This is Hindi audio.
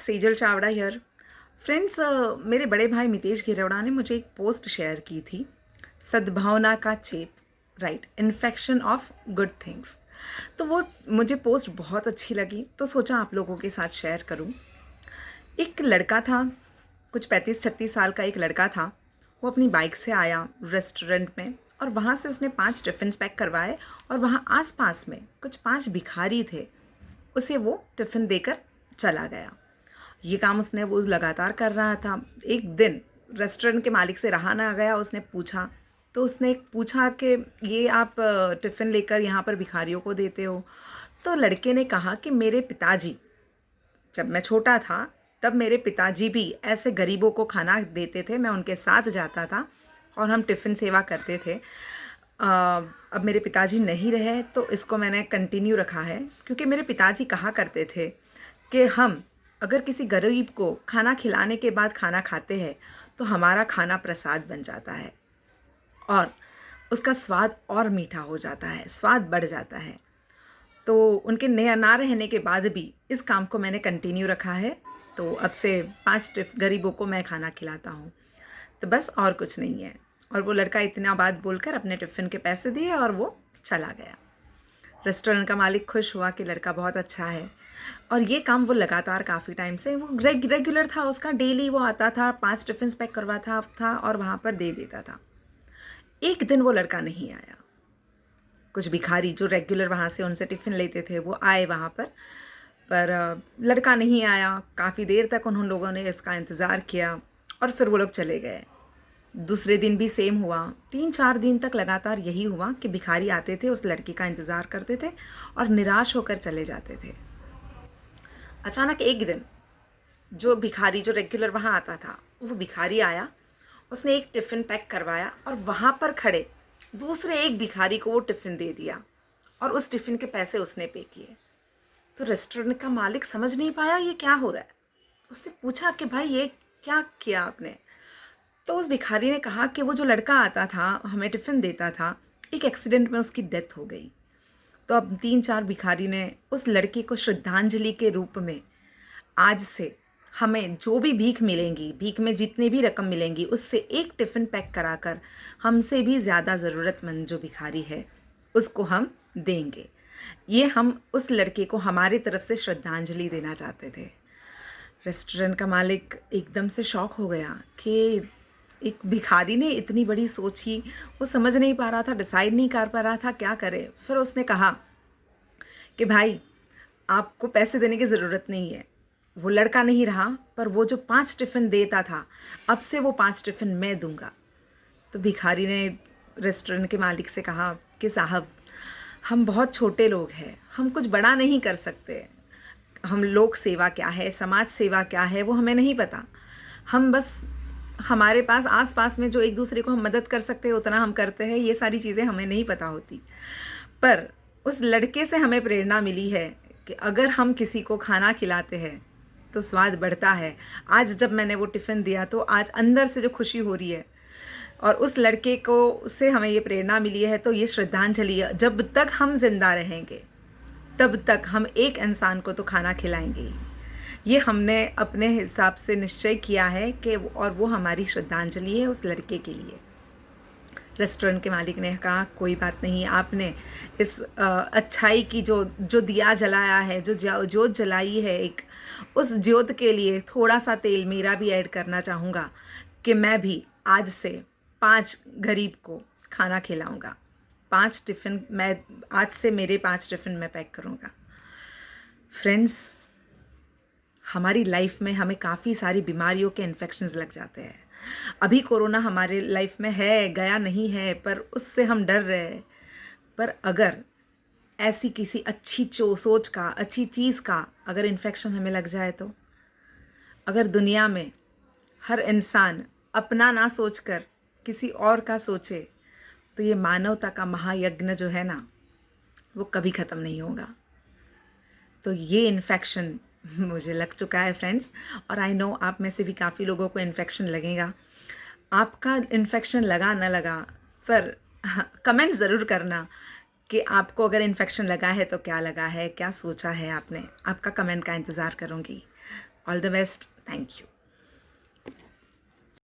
सेजल चावड़ा हियर। फ्रेंड्स, मेरे बड़े भाई मितेश गिरोड़ा ने मुझे एक पोस्ट शेयर की थी, सद्भावना का चेप, right, infection of good things. तो वो मुझे पोस्ट बहुत अच्छी लगी, तो सोचा आप लोगों के साथ शेयर करूं। एक लड़का था, कुछ 35-36 साल का एक लड़का था। वो अपनी बाइक से आया रेस्टोरेंट में और वहाँ से उसने 5 टिफ़िन पैक करवाए और वहाँ आसपास में कुछ 5 भिखारी थे, उसे वो टिफ़िन देकर चला गया। ये काम उसने वो लगातार कर रहा था। एक दिन रेस्टोरेंट के मालिक से रहा ना गया, उसने पूछा, तो उसने पूछा कि ये आप टिफ़िन लेकर यहाँ पर भिखारियों को देते हो? तो लड़के ने कहा कि मेरे पिताजी, जब मैं छोटा था तब मेरे पिताजी भी ऐसे गरीबों को खाना देते थे, मैं उनके साथ जाता था और हम टिफ़िन सेवा करते थे। अब मेरे पिताजी नहीं रहे तो इसको मैंने कंटिन्यू रखा है, क्योंकि मेरे पिताजी कहा करते थे कि हम अगर किसी गरीब को खाना खिलाने के बाद खाना खाते हैं तो हमारा खाना प्रसाद बन जाता है और उसका स्वाद और मीठा हो जाता है, स्वाद बढ़ जाता है। तो उनके ना रहने के बाद भी इस काम को मैंने कंटिन्यू रखा है। तो अब से 5 गरीबों को मैं खाना खिलाता हूँ। तो बस, और कुछ नहीं है। और वो लड़का इतना बात बोलकर अपने टिफ़िन के पैसे दिए और वो चला गया। रेस्टोरेंट का मालिक खुश हुआ कि लड़का बहुत अच्छा है। और ये काम वो लगातार काफ़ी टाइम से वो रेगुलर था उसका। डेली वो आता था, 5 टिफ़िन पैक करवाता था और वहाँ पर दे देता था। एक दिन वो लड़का नहीं आया। कुछ भिखारी जो रेगुलर वहाँ से उनसे टिफ़िन लेते थे वो आए वहाँ पर लड़का नहीं आया। काफ़ी देर तक उन लोगों ने इसका इंतज़ार किया और फिर वो लोग चले गए। दूसरे दिन भी सेम हुआ। 3-4 दिन तक लगातार यही हुआ कि भिखारी आते थे, उस लड़के का इंतज़ार करते थे और निराश होकर चले जाते थे। अचानक एक दिन जो भिखारी जो रेगुलर वहाँ आता था, वो भिखारी आया। उसने एक टिफ़िन पैक करवाया और वहाँ पर खड़े दूसरे एक भिखारी को वो टिफ़िन दे दिया और उस टिफ़िन के पैसे उसने पे किए। तो रेस्टोरेंट का मालिक समझ नहीं पाया ये क्या हो रहा है। उसने पूछा कि भाई ये क्या किया आपने? तो उस भिखारी ने कहा कि वो जो लड़का आता था, हमें टिफ़िन देता था, एक एक्सीडेंट में उसकी डेथ हो गई। तो अब 3-4 भिखारी ने उस लड़के को श्रद्धांजलि के रूप में आज से हमें जो भी भीख मिलेंगी, भीख में जितनी भी रकम मिलेंगी, उससे एक टिफ़िन पैक कराकर हमसे भी ज़्यादा ज़रूरतमंद जो भिखारी है उसको हम देंगे। ये हम उस लड़के को हमारी तरफ से श्रद्धांजलि देना चाहते थे। रेस्टोरेंट का मालिक एकदम से शॉक हो गया कि एक भिखारी ने इतनी बड़ी सोची। वो समझ नहीं पा रहा था, डिसाइड नहीं कर पा रहा था क्या करे। फिर उसने कहा कि भाई, आपको पैसे देने की ज़रूरत नहीं है। वो लड़का नहीं रहा, पर वो जो 5 टिफ़िन देता था, अब से वो 5 टिफ़िन मैं दूंगा। तो भिखारी ने रेस्टोरेंट के मालिक से कहा कि साहब, हम बहुत छोटे लोग हैं, हम कुछ बड़ा नहीं कर सकते। हम लोक सेवा क्या है, समाज सेवा क्या है, वो हमें नहीं पता। हम बस हमारे पास आस पास में जो एक दूसरे को हम मदद कर सकते हैं उतना हम करते हैं। ये सारी चीज़ें हमें नहीं पता होती। पर उस लड़के से हमें प्रेरणा मिली है कि अगर हम किसी को खाना खिलाते हैं तो स्वाद बढ़ता है। आज जब मैंने वो टिफ़िन दिया तो आज अंदर से जो खुशी हो रही है, और उस लड़के को से हमें ये प्रेरणा मिली है। तो ये श्रद्धांजलि है, जब तक हम जिंदा रहेंगे तब तक हम एक इंसान को तो खाना खिलाएंगे ही। ये हमने अपने हिसाब से निश्चय किया है कि और वो हमारी श्रद्धांजलि है उस लड़के के लिए। रेस्टोरेंट के मालिक ने कहा कोई बात नहीं, आपने इस अच्छाई की जो दिया जलाया है, जो ज्योत जलाई है एक, उस ज्योत के लिए थोड़ा सा तेल मेरा भी ऐड करना चाहूँगा कि मैं भी आज से 5 गरीब को खाना खिलाऊँगा। 5 टिफ़िन मैं आज से मेरे 5 टिफ़िन मैं पैक करूँगा। फ्रेंड्स, हमारी लाइफ में हमें काफ़ी सारी बीमारियों के इन्फेक्शंस लग जाते हैं। अभी कोरोना हमारे लाइफ में है, गया नहीं है, पर उससे हम डर रहे हैं। पर अगर ऐसी किसी अच्छी सोच का, अच्छी चीज़ का अगर इन्फेक्शन हमें लग जाए, तो अगर दुनिया में हर इंसान अपना ना सोचकर किसी और का सोचे, तो ये मानवता का महायज्ञ जो है ना, वो कभी ख़त्म नहीं होगा। तो ये इन्फेक्शन मुझे लग चुका है फ्रेंड्स, और आई नो आप में से भी काफ़ी लोगों को इन्फेक्शन लगेगा। आपका इन्फेक्शन लगा ना लगा, पर कमेंट ज़रूर करना कि आपको अगर इन्फेक्शन लगा है तो क्या लगा है, क्या सोचा है आपने। आपका कमेंट का इंतज़ार करूँगी। All the best, thank you.